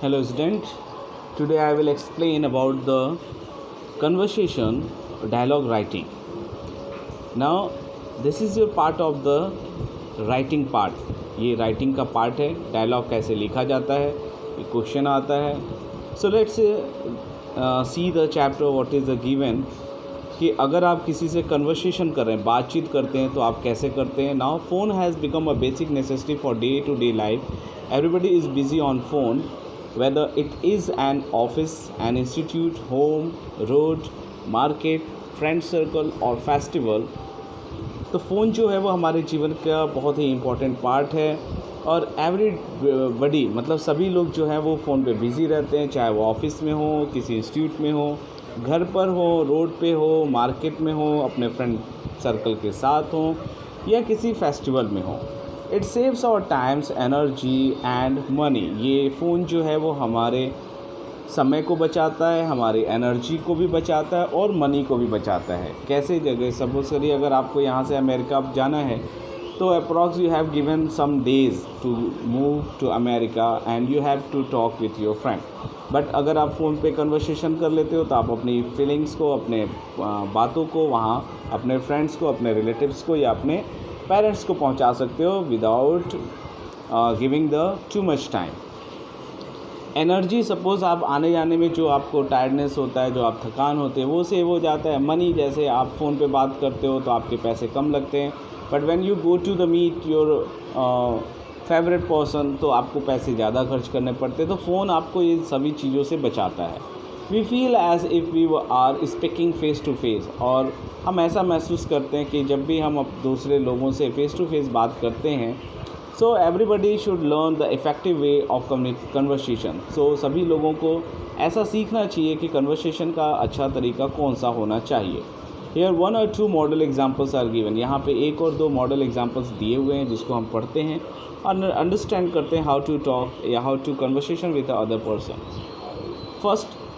Hello student, today I will explain about the conversation dialogue writing. Now this is your part of the writing part. ये writing का part है, dialogue कैसे लिखा जाता है, ये question आता है. So let's see the chapter what is the given कि अगर आप किसी से कन्वर्सेशन कर रहे हैं, बातचीत करते हैं तो आप कैसे करते हैं. Now phone has become a basic necessity for day to day life. Everybody is busy on phone, whether it is an office, an institute, home, road, market, friend circle और festival. तो फ़ोन जो है वो हमारे जीवन का बहुत ही important part है और एवरीबडी मतलब सभी लोग जो हैं वो फ़ोन पे बिज़ी रहते हैं, चाहे वो ऑफिस में हो, किसी इंस्टीट्यूट में हो, घर पर हो, रोड पे हो, मार्केट में हो, अपने फ्रेंड सर्कल के साथ हो या किसी फेस्टिवल में हो. It saves our times, energy and money. ये फ़ोन जो है वो हमारे समय को बचाता है, हमारी एनर्जी को भी बचाता है और मनी को भी बचाता है. कैसे जगह सपोज करिए अगर आपको यहाँ से अमेरिका जाना है तो approx you have given some days to move to America and you have to talk with your friend. But अगर आप फ़ोन पे कन्वर्सेशन कर लेते हो तो आप अपनी फीलिंग्स को, अपने बातों को वहाँ अपने फ्रेंड्स को, अपने रिलेटिव्स को या अपने पेरेंट्स को पहुंचा सकते हो without giving the too much time. Energy suppose आप आने जाने में जो आपको टायर्डनेस होता है, जो आप थकान होते हैं वो सेव हो जाता है. मनी जैसे आप फ़ोन पे बात करते हो तो आपके पैसे कम लगते हैं, but when you go to the meet your favourite person तो आपको पैसे ज़्यादा खर्च करने पड़ते हैं. तो फ़ोन आपको ये सभी चीज़ों से बचाता है. We feel as if we are speaking face to face. और हम ऐसा महसूस करते हैं कि जब भी हम अब दूसरे लोगों से फ़ेस टू फेस बात करते हैं so everybody should learn the effective way of conversation. So सभी लोगों को ऐसा सीखना चाहिए कि कन्वर्सेशन का अच्छा तरीका कौन सा होना चाहिए. हेयर 1 और 2 मॉडल एग्जाम्पल्स आर गिवन. यहाँ पे 1 और 2 मॉडल एग्जाम्पल्स दिए हुए हैं जिसको हम पढ़ते हैं और अंडरस्टैंड करते हैं हाउ टू टॉक या how to conversation with other person.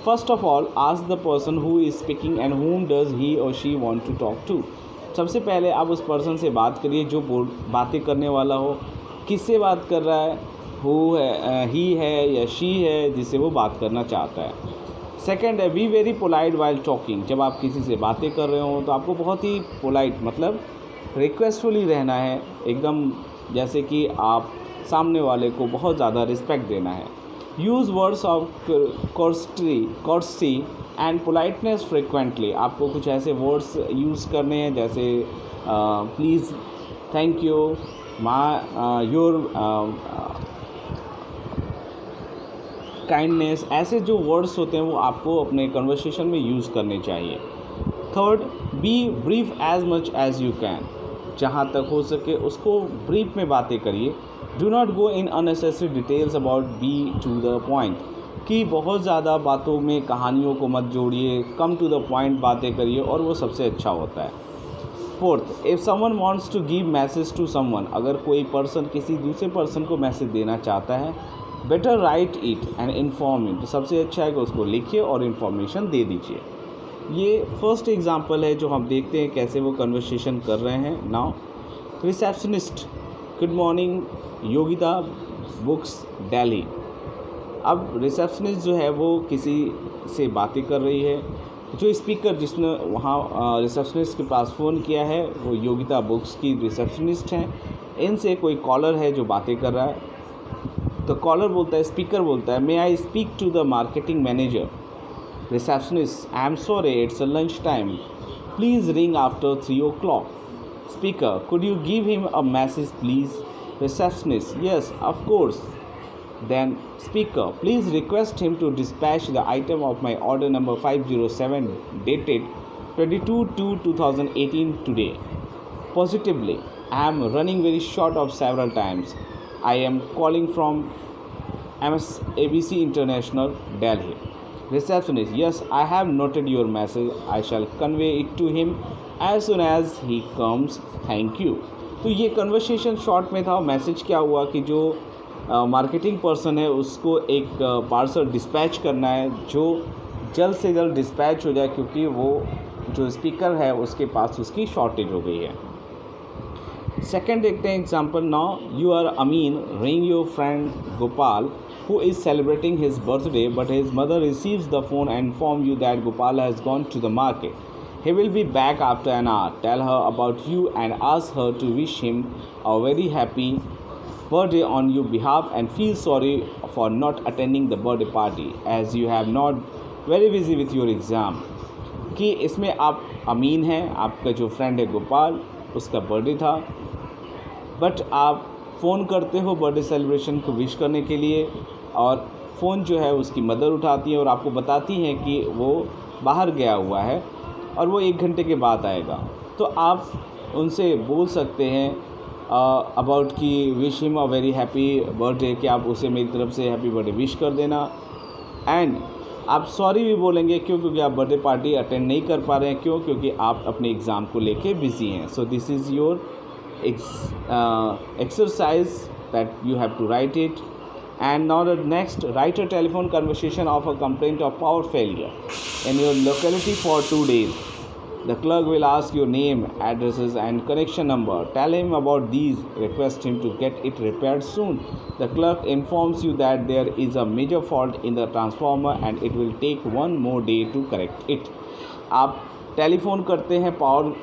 First of all, ask the person who is speaking and whom does he or she want to talk to. सबसे पहले आप उस पर्सन से बात करिए जो बातें करने वाला हो. किससे बात कर रहा है, who है, he है या she है जिससे वो बात करना चाहता है. सेकेंड है be very polite while talking. जब आप किसी से बातें कर रहे हो तो आपको बहुत ही पोलाइट मतलब रिक्वेस्टफुली रहना है, एकदम जैसे कि आप सामने वाले को बहुत ज़्यादा रिस्पेक्ट देना है. Use words of courtesy and politeness frequently. आपको कुछ ऐसे वर्ड्स यूज़ करने हैं जैसे please, thank you, your kindness. ऐसे जो वर्ड्स होते हैं वो आपको अपने कन्वर्सेशन में यूज़ करने चाहिए. Third, be brief as much as you can. जहाँ तक हो सके उसको ब्रीफ में बातें करिए. Do not go in unnecessary details about, be to the point. कि बहुत ज़्यादा बातों में कहानियों को मत जोड़िए, कम टू द पॉइंट बातें करिए और वो सबसे अच्छा होता है. Fourth, if someone wants to give message to someone. अगर कोई पर्सन किसी दूसरे पर्सन को मैसेज देना चाहता है, better right it and inform it. तो सबसे अच्छा है कि उसको लिखिए और इन्फॉर्मेशन दे दीजिए. ये फर्स्ट एग्जांपल है जो हम देखते हैं कैसे वो कन्वर्सेशन कर रहे हैं. Now receptionist, good morning, Yogita books, Delhi. अब रिसेप्शनिस्ट जो है वो किसी से बातें कर रही है. जो स्पीकर जिसने वहाँ रिसेप्शनिस्ट के पास फ़ोन किया है वो योगिता बुक्स की रिसेप्शनिस्ट हैं. इनसे कोई कॉलर है जो बातें कर रहा है. तो कॉलर बोलता है, स्पीकर बोलता है, may I speak to the marketing manager. Receptionist, I am sorry, it's a lunch time. Please ring after 3 o'clock. Speaker, could you give him a message, please? Receptionist, yes, of course. Then speaker, please request him to dispatch the item of my order number 507 dated 22/2/2018 today. Positively, I am running very short of several times. I am calling from ABC International, Delhi. Receptionist, yes, I have noted your message. I shall convey it to him as soon as he comes. Thank you. तो ये conversation short में था. Message क्या हुआ कि जो marketing person है उसको एक पार्सल डिस्पैच करना है जो जल्द से जल्द डिस्पैच हो जाए क्योंकि वो जो स्पीकर है उसके पास उसकी शॉर्टेज हो गई है. सेकेंड देखते हैं example. Now you are Amin, ring your friend Gopal who is celebrating his birthday, but his mother receives the phone and informs you that Gopal has gone to the market. He will be back after an hour. Tell her about you and ask her to wish him a very happy birthday on your behalf and feel sorry for not attending the birthday party as you have not very busy with your exam. कि इसमें आप अमीन हैं, आपका जो friend है गोपाल, उसका birthday था, but आप फ़ोन करते हो बर्थडे सेलिब्रेशन को विश करने के लिए, और फ़ोन जो है उसकी मदर उठाती है और आपको बताती हैं कि वो बाहर गया हुआ है और वो 1 घंटे के बाद आएगा. तो आप उनसे बोल सकते हैं अबाउट कि wish him a very happy birthday, कि आप उसे मेरी तरफ से हैप्पी बर्थडे विश कर देना. एंड आप सॉरी भी बोलेंगे, क्यों? क्योंकि आप बर्थडे पार्टी अटेंड नहीं कर पा रहे हैं. क्यों? क्योंकि आप अपने एग्ज़ाम को लेके बिज़ी हैं. सो this is your exercise that you have to write it. And now the next, write a telephone conversation of a complaint of power failure in your locality for 2 days. The clerk will ask your name, addresses and connection number. Tell him about these. Request him to get it repaired soon. The clerk informs you that there is a major fault in the transformer and it will take 1 more day to correct it. आप telephone करते हैं power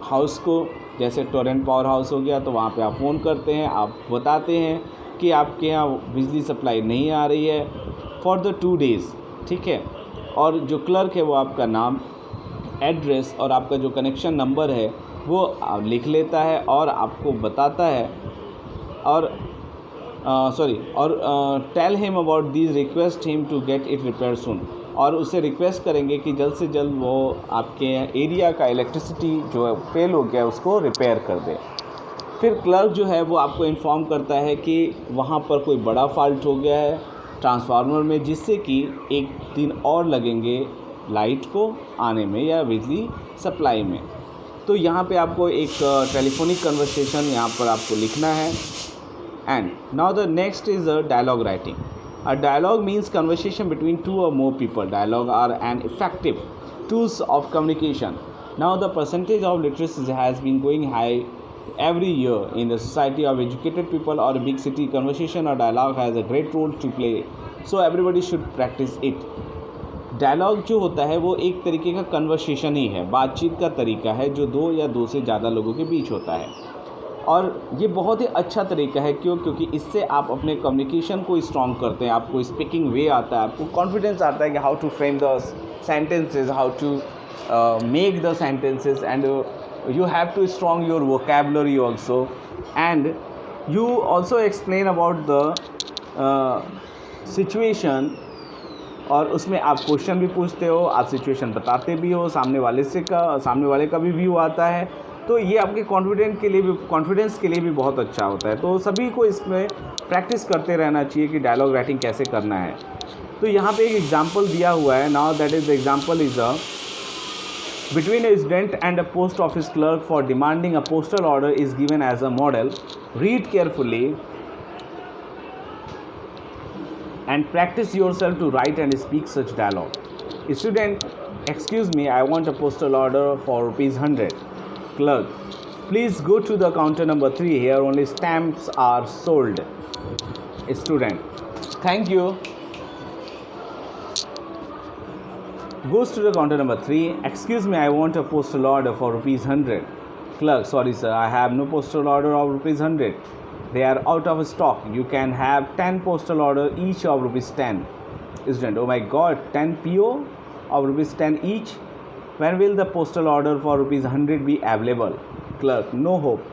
house को, जैसे Torrent power house हो गया, तो वहाँ पे आप फ़ोन करते हैं, आप बताते हैं कि आपके यहाँ बिजली सप्लाई नहीं आ रही है फॉर द 2 डेज़. ठीक है. और जो क्लर्क है वो आपका नाम, एड्रेस और आपका जो कनेक्शन नंबर है वो लिख लेता है और आपको बताता है. और tell him about these, request him to get it repair soon. और उससे रिक्वेस्ट करेंगे कि जल्द से जल्द वो आपके एरिया का इलेक्ट्रिसिटी जो फेल हो गया उसको रिपेयर कर दे. फिर क्लर्क जो है वो आपको इन्फॉर्म करता है कि वहाँ पर कोई बड़ा फॉल्ट हो गया है ट्रांसफार्मर में, जिससे कि 1 दिन और लगेंगे लाइट को आने में या बिजली सप्लाई में. तो यहाँ पे आपको एक टेलीफोनिक कन्वर्सेशन यहाँ पर आपको लिखना है. And now the next is a dialogue writing. A dialogue means conversation between 2 or more people. Dialogue are an effective tools of communication. Now the percentage of literacy has been going high every year in the society of educated people or a big city. Conversation or dialogue has a great role to play. So everybody should practice it. Dialogue जो होता है वो एक तरीके का conversation ही है, बातचीत का तरीका है जो 2 या 2 से ज़्यादा लोगों के बीच होता है. और ये बहुत ही अच्छा तरीका है. क्यों? क्योंकि इससे आप अपने कम्युनिकेशन को स्ट्रॉन्ग करते हैं, आपको स्पीकिंग वे आता है, आपको कॉन्फिडेंस आता है कि how to frame the sentences, how to make the sentences, and you have to strong your vocabulary also. And you also explain about the situation, और उसमें आप क्वेश्चन भी पूछते हो, आप सिचुएशन बताते भी हो, सामने वाले का भी व्यू आता है. तो ये आपके कॉन्फिडेंस के लिए भी बहुत अच्छा होता है. तो सभी को इसमें प्रैक्टिस करते रहना चाहिए कि डायलॉग राइटिंग कैसे करना है. तो यहाँ पे एक एग्जांपल दिया हुआ है. Now that is the example is between a student and a post office clerk for demanding a postal order is given as a model. Read carefully and practice yourself to write and speak such dialogue. Student, excuse me, I want a postal order for ₹100. Clerk, please go to the counter number 3. Here only stamps are sold. Student, thank you. Goes to the counter number 3. Excuse me, I want a postal order for ₹100. Clerk, sorry sir, I have no postal order of ₹100. They are out of stock. You can have 10 postal order each of ₹10. Student, oh my god, 10 PO of ₹10 each. When will the postal order for ₹100 be available? Clerk, no hope.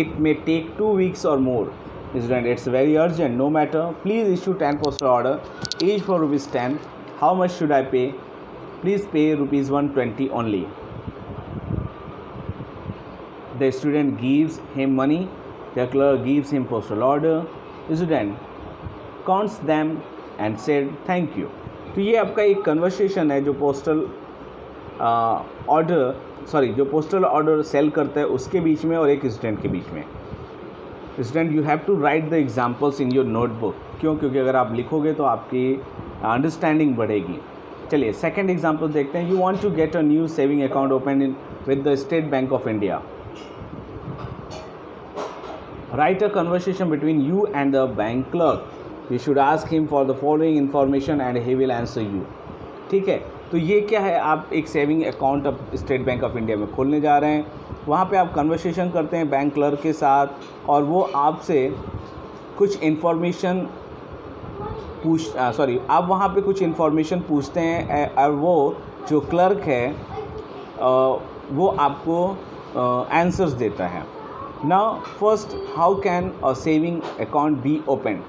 It may take 2 weeks or more. Student, it's very urgent. No matter. Please issue 10 postal order, each for ₹10. How much should I pay? Please pay ₹120 only. The student gives him money. The clerk gives him postal order. Student counts them and said thank you. तो ये आपका एक conversation है जो postal order cell करता है उसके बीच में और एक स्टूडेंट के बीच में. Student, you have to write the examples in your notebook. क्यों? क्योंकि अगर आप लिखोगे तो आपकी अंडरस्टैंडिंग बढ़ेगी. चलिए सेकंड एग्जाम्पल देखते हैं. You want to get a new saving account open in with the State Bank of India. Write a conversation between you and the bank clerk. You should ask him for the following information and he will answer you. ठीक है, तो ये क्या है, आप एक saving account अब State Bank of India में खोलने जा रहे हैं, वहाँ पे आप कन्वर्सेशन करते हैं बैंक क्लर्क के साथ और वो आपसे कुछ इन्फॉर्मेशन आप वहाँ पे कुछ इन्फॉर्मेशन पूछते हैं और वो जो क्लर्क है वो आपको आंसर्स देता है। Now first, how can a saving account be open?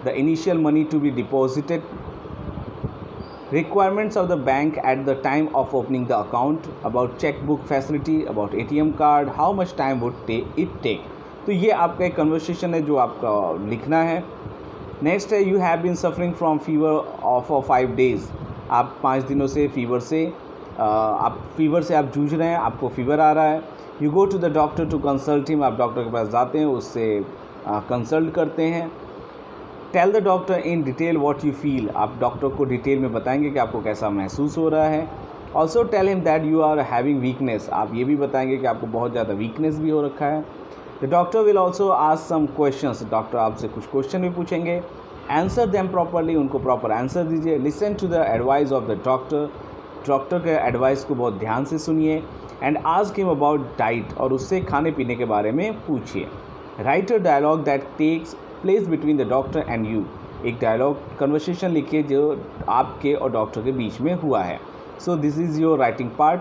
The initial money to be deposited, requirements of the bank at the time of opening the account, about checkbook facility, about ATM card, how much time would it take। तो ये आपका एक conversation है जो आपका लिखना है। Next है, you have been suffering from fever for 5 days, आप 5 दिनों से फीवर से आप जूझ रहे हैं, आपको फीवर आ रहा है। You go to the doctor to consult him, आप डॉक्टर के पास जाते हैं, उससे कंसल्ट करते हैं। Tell the doctor in detail what you feel, आप डॉक्टर को डिटेल में बताएंगे कि आपको कैसा महसूस हो रहा है। Also tell him that you are having weakness, आप ये भी बताएंगे कि आपको बहुत ज़्यादा वीकनेस भी हो रखा है। The doctor will also ask some questions, doctor आपसे कुछ क्वेश्चन भी पूछेंगे। आंसर देम प्रॉपरली, उनको प्रॉपर आंसर दीजिए। Listen to the advice of the doctor, doctor के एडवाइस को बहुत ध्यान से सुनिए। And ask him about diet, और उससे खाने पीने के बारे में पूछिए। Write a dialogue that takes place between the doctor and you, एक डायलॉग कन्वर्सेशन लिखिए जो आपके और डॉक्टर के बीच में हुआ है। So this is your writing part.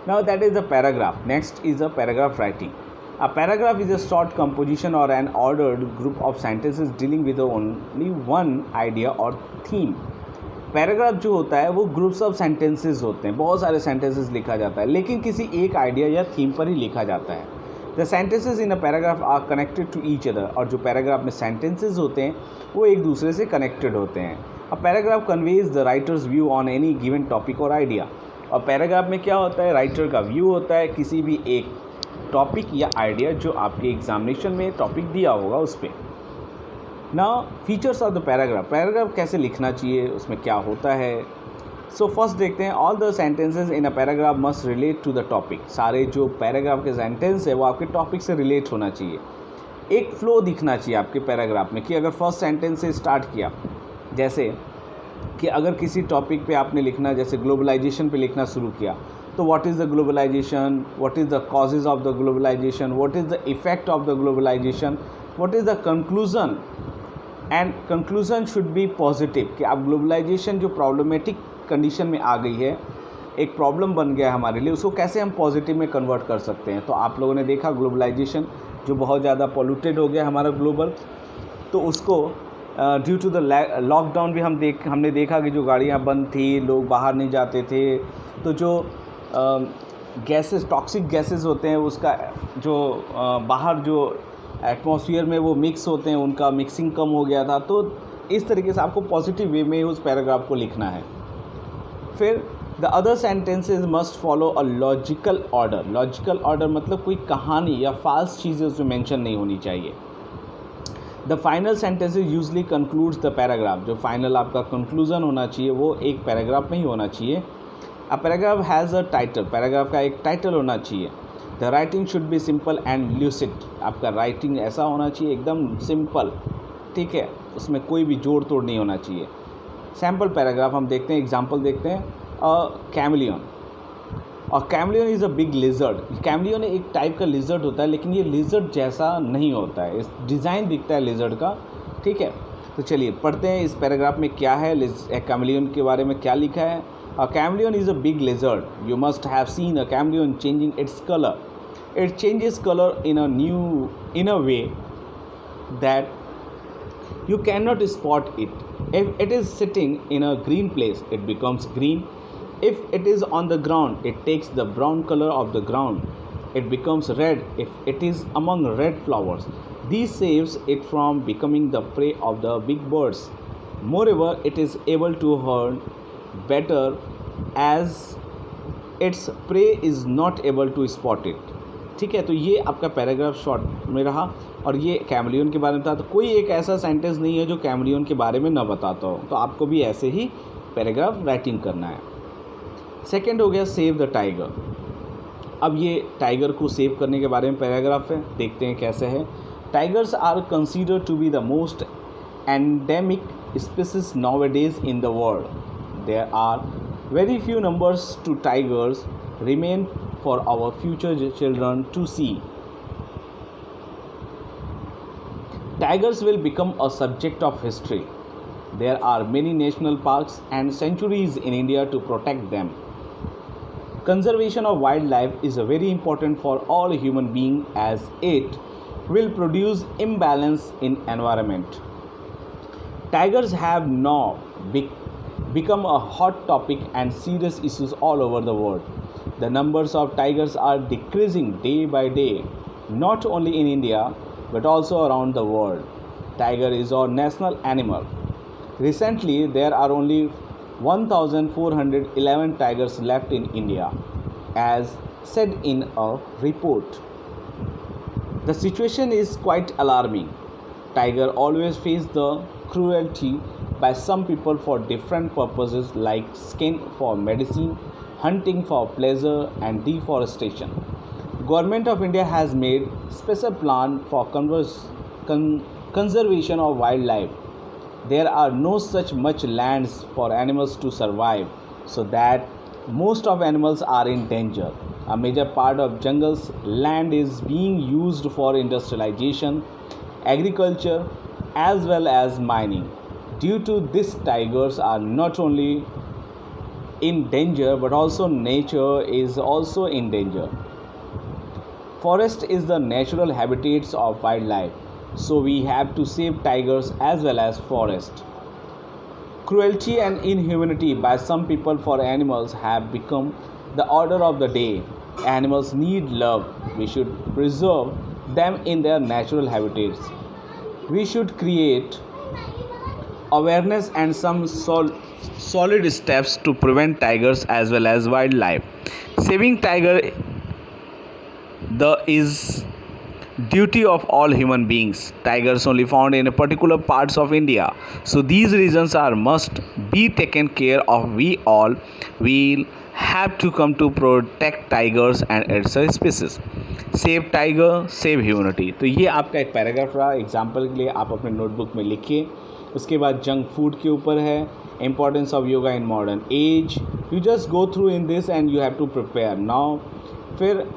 Now that is the paragraph. Next is a paragraph writing. A paragraph is a short composition or an ordered group of sentences dealing with only one idea or theme. Paragraph जो होता है वो groups of sentences होते हैं, बहुत सारे sentences लिखा जाता है, लेकिन किसी एक आइडिया या थीम पर ही लिखा जाता है। The sentences in a paragraph are connected to each other, और जो पैराग्राफ में सेंटेंसेज होते हैं वो एक दूसरे से कनेक्टेड होते हैं। A paragraph conveys the writers view on any given topic और आइडिया, और पैराग्राफ में क्या होता है, राइटर का व्यू होता है किसी भी एक टॉपिक या आइडिया जो आपके एग्जामिनेशन में टॉपिक दिया होगा उस पर। Now features of the paragraph, paragraph कैसे लिखना चाहिए, उसमें क्या होता है। सो फर्स्ट देखते हैं, all the sentences in a paragraph must relate to the topic, सारे जो पैराग्राफ के सेंटेंस है वो आपके टॉपिक से रिलेट होना चाहिए। एक फ्लो दिखना चाहिए आपके पैराग्राफ में कि अगर फर्स्ट सेंटेंस से स्टार्ट किया, जैसे कि अगर किसी टॉपिक पे आपने लिखना, जैसे ग्लोबलाइजेशन पे लिखना शुरू किया, तो what is the globalisation, what is the causes of the globalisation, what is the effect of the globalisation, what is the conclusion, and conclusion should be positive, कि आप ग्लोबलाइजेशन जो प्रॉब्लमेटिक कंडीशन में आ गई है, एक प्रॉब्लम बन गया है हमारे लिए, उसको कैसे हम पॉजिटिव में कन्वर्ट कर सकते हैं। तो आप लोगों ने देखा ग्लोबलाइजेशन जो बहुत ज़्यादा पॉल्यूटेड हो गया हमारा ग्लोबल, तो उसको ड्यू टू द लॉकडाउन भी हमने देखा कि जो गाड़ियाँ बंद थी, लोग बाहर नहीं जाते थे, तो जो गैसेस, टॉक्सिक गैसेस होते हैं, उसका जो बाहर जो एटमॉस्फेयर में वो मिक्स होते हैं, उनका मिक्सिंग कम हो गया था। तो इस तरीके से आपको पॉजिटिव वे में उस पैराग्राफ को लिखना है। फिर the other sentences must follow a logical order, logical order मतलब कोई कहानी या फाल्स चीज़ें उसमें मेंशन नहीं होनी चाहिए। The final sentences usually concludes the paragraph, जो फाइनल आपका कंक्लूजन होना चाहिए वो एक पैराग्राफ में ही होना चाहिए। A paragraph has a title, paragraph का एक टाइटल होना चाहिए। The writing should be simple and lucid, आपका राइटिंग ऐसा होना चाहिए एकदम सिंपल, ठीक है, उसमें कोई भी जोड़ तोड़ नहीं होना चाहिए। सैम्पल पैराग्राफ हम देखते हैं, एग्जाम्पल देखते हैं। कैमलियन, और chameleon is a big lizard, chameleon एक टाइप का लिजर्ड होता है, लेकिन ये लिजर्ड जैसा नहीं होता है, इस डिज़ाइन दिखता है लिजर्ड का, ठीक है। तो चलिए पढ़ते हैं इस पैराग्राफ में क्या है, कैमलियन के बारे में क्या लिखा है। A chameleon is a big lizard, you must have seen a chameleon changing its colour, it changes colour in a way that you cannot spot it. If it is sitting in a green place, it becomes green. If it is on the ground, it takes the brown color of the ground. It becomes red if it is among red flowers. This saves it from becoming the prey of the big birds. Moreover, it is able to hunt better as its prey is not able to spot it. ठीक है, तो ये आपका paragraph short में रहा, और ये chameleon के बारे में था। तो कोई एक ऐसा सेंटेंस नहीं है जो कैमलियन के बारे में ना बताता हो, तो आपको भी ऐसे ही पैराग्राफ राइटिंग करना है। सेकंड हो गया सेव द टाइगर। अब ये टाइगर को सेव करने के बारे में पैराग्राफ है, देखते हैं कैसे है। Tigers are considered to be the most endemic species nowadays in the world. There are very few numbers to tigers remain for our future children to see. Tigers will become a subject of history. There are many national parks and sanctuaries in India to protect them. Conservation of wildlife is very important for all human beings as it will produce imbalance in environment. Tigers have now become a hot topic and serious issues all over the world. The numbers of tigers are decreasing day by day, not only in India but also around the world. Tiger is our national animal. Recently, there are only 1,411 tigers left in India, as said in a report. The situation is quite alarming. Tiger always face the cruelty by some people for different purposes like skin for medicine, hunting for pleasure and deforestation. Government of India has made special plan for conservation of wildlife. There are no such much lands for animals to survive, so that most of animals are in danger. A major part of jungle's land is being used for industrialization, agriculture, as well as mining. Due to this, tigers are not only in danger but also nature is also in danger. Forest is the natural habitats of wildlife, so we have to save tigers as well as forest. Cruelty and inhumanity by some people for animals have become the order of the day. Animals need love. We should preserve them in their natural habitats. We should create awareness and some solid steps to prevent tigers as well as wildlife. Saving tiger is duty of all human beings. Tigers only found in particular parts of India, so these reasons are must be taken care of. We all will have to come to protect tigers and its species. Save tiger save humanity. तो ये आपका एक paragraph रहा. Example के लिए आप अपने notebook में लिखिए. उसके बाद जंक फूड के ऊपर है importance of yoga in modern age. You just go through in this and you have to prepare now. फिर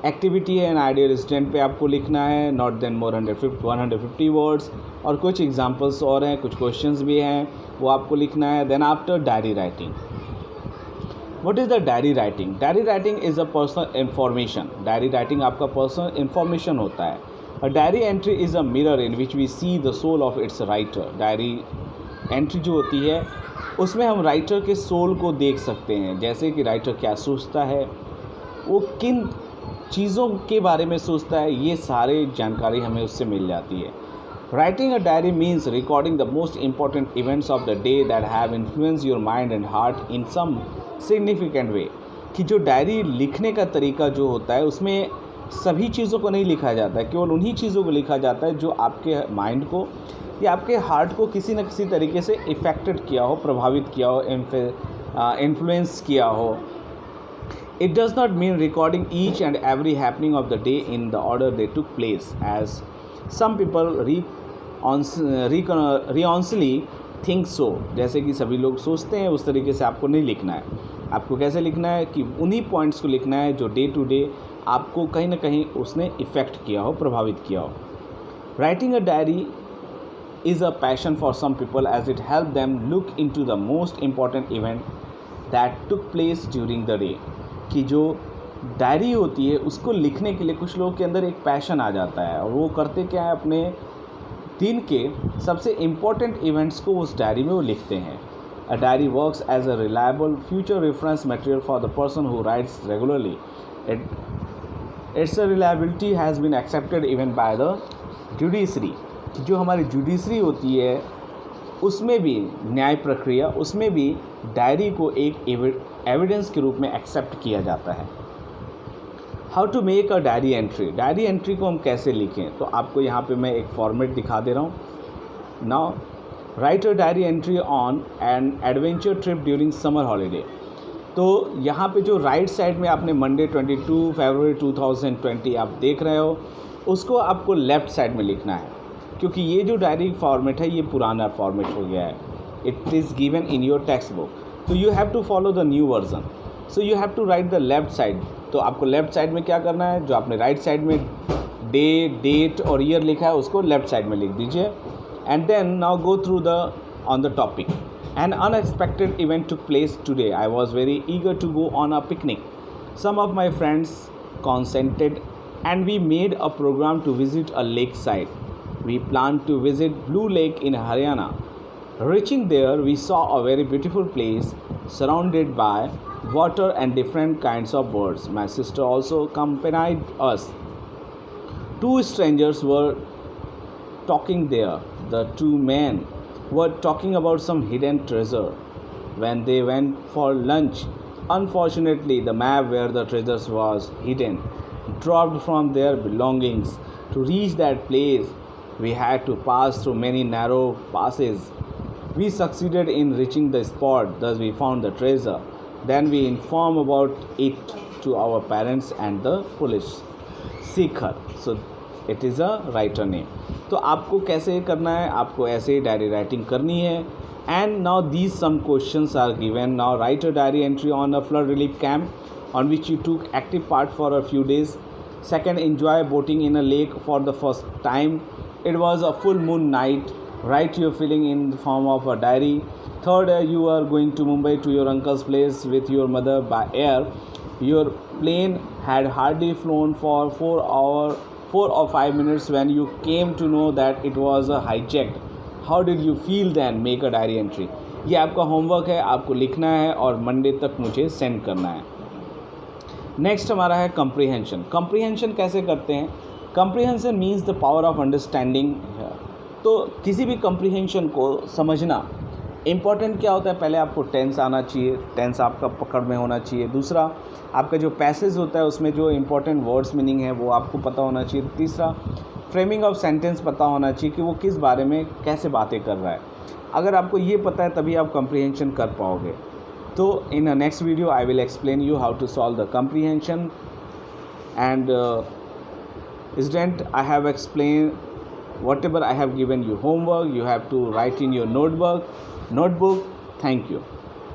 एक्टिविटी है एन आइडियल स्टूडेंट पे आपको लिखना है नॉट देन मोर 150 वर्ड्स. और कुछ एग्जांपल्स और हैं, कुछ क्वेश्चंस भी हैं, वो आपको लिखना है. Then after diary writing. What is the diary writing? Diary writing is a personal information. Diary writing आपका पर्सनल इन्फॉर्मेशन होता है. A diary entry is a mirror in which we see the soul of its writer. Diary entry जो होती है उसमें हम writer के soul को देख सकते हैं, जैसे कि राइटर क्या सोचता है, वो किन चीज़ों के बारे में सोचता है, ये सारे जानकारी हमें उससे मिल जाती है. Writing a diary means recording the most important events of the day that have influence your mind and heart in some significant way. कि जो डायरी लिखने का तरीका जो होता है उसमें सभी चीज़ों को नहीं लिखा जाता है, केवल उन्हीं चीज़ों को लिखा जाता है जो आपके माइंड को या आपके हार्ट को किसी न किसी तरीके से इफ़ेक्टेड किया हो, प्रभावित किया हो, इन्फ्लुएंस किया हो. It does not mean recording each and every happening of the day in the order they took place, as some people erroneously think so. जैसे कि सभी लोग सोचते हैं उस तरीके से आपको नहीं लिखना है. आपको कैसे लिखना है कि उन्हीं पॉइंट्स को लिखना है जो डे टू डे आपको कहीं ना कहीं उसने इफ़ेक्ट किया हो, प्रभावित किया हो. Writing a diary is a passion for some people as it helps them look into the most important event that took place during the day. कि जो डायरी होती है उसको लिखने के लिए कुछ लोगों के अंदर एक पैशन आ जाता है और वो करते क्या है, अपने दिन के सबसे इम्पोर्टेंट इवेंट्स को उस डायरी में वो लिखते हैं. A diary works as a reliable future reference material for the person who writes regularly. Its reliability has been accepted even by the judiciary. जो हमारी जुडिशरी होती है उसमें भी, न्याय प्रक्रिया, उसमें भी डायरी को एक एविडेंस के रूप में एक्सेप्ट किया जाता है. How to make a diary entry. Diary entry को हम कैसे लिखें, तो आपको यहाँ पे मैं एक फॉर्मेट दिखा दे रहा हूँ. Now write a diary entry on an adventure trip during summer holiday. तो यहाँ पे जो राइट साइड में आपने मंडे 22 फरवरी 2020 आप देख रहे हो, उसको आपको लेफ़्ट साइड में लिखना है. क्योंकि ये जो डायरी फॉर्मेट है ये पुराना फॉर्मेट हो गया है. It is given in your text book, तो you have to follow the new version. So you have to write the left side. तो आपको लेफ्ट साइड में क्या करना है, जो आपने राइट साइड में डे, डेट और ईयर लिखा है उसको लेफ्ट साइड में लिख दीजिए. And then now go through the on the topic. An unexpected event took place today. I was very eager to go on a picnic. Some of my friends consented and we made a program to visit a lakeside. We planned to visit Blue Lake in Haryana. Reaching there, we saw a very beautiful place surrounded by water and different kinds of birds. My sister also accompanied us. Two strangers were talking there. The two men were talking about some hidden treasure. When they went for lunch, unfortunately, the map where the treasures was hidden dropped from their belongings. To reach that place, we had to pass through many narrow passes. We succeeded in reaching the spot, thus we found the treasure. Then we informed about it to our parents and the police. Shikhar. So it is a writer name. तो आपको कैसे करना है, आपको ऐसे diary writing करनी है. And now these some questions are given. Now write a diary entry on a flood relief camp on which you took active part for a few days. Second, enjoy boating in a lake for the first time. It was a full moon night. Write your feeling in the form of a diary. Third, you are going to Mumbai to your uncle's place with your mother by air. Your plane had hardly flown for 4 or 5 minutes when you came to know that it was hijacked. How did you feel then? Make a diary entry. ये आपका homework है, आपको लिखना है और Monday तक मुझे send करना है. नेक्स्ट हमारा है कंप्रीहेंशन. कंप्रीहेंशन कैसे करते हैं? Comprehension means the power of understanding. तो किसी भी कंप्रीहेंशन को समझना इम्पॉर्टेंट क्या होता है, पहले आपको टेंस आना चाहिए, टेंस आपका पकड़ में होना चाहिए. दूसरा, आपका जो पैसेज होता है उसमें जो इम्पोर्टेंट वर्ड्स मीनिंग है वो आपको पता होना चाहिए. तीसरा, फ्रेमिंग ऑफ सेंटेंस पता होना चाहिए कि वो किस बारे में कैसे बातें कर रहा है. अगर आपको ये पता है तभी आप कंप्रीहेंशन कर पाओगे. तो in a next video I will explain you how to solve the comprehension. And student, I have explain whatever I have given you homework, you have to write in your notebook. Thank you.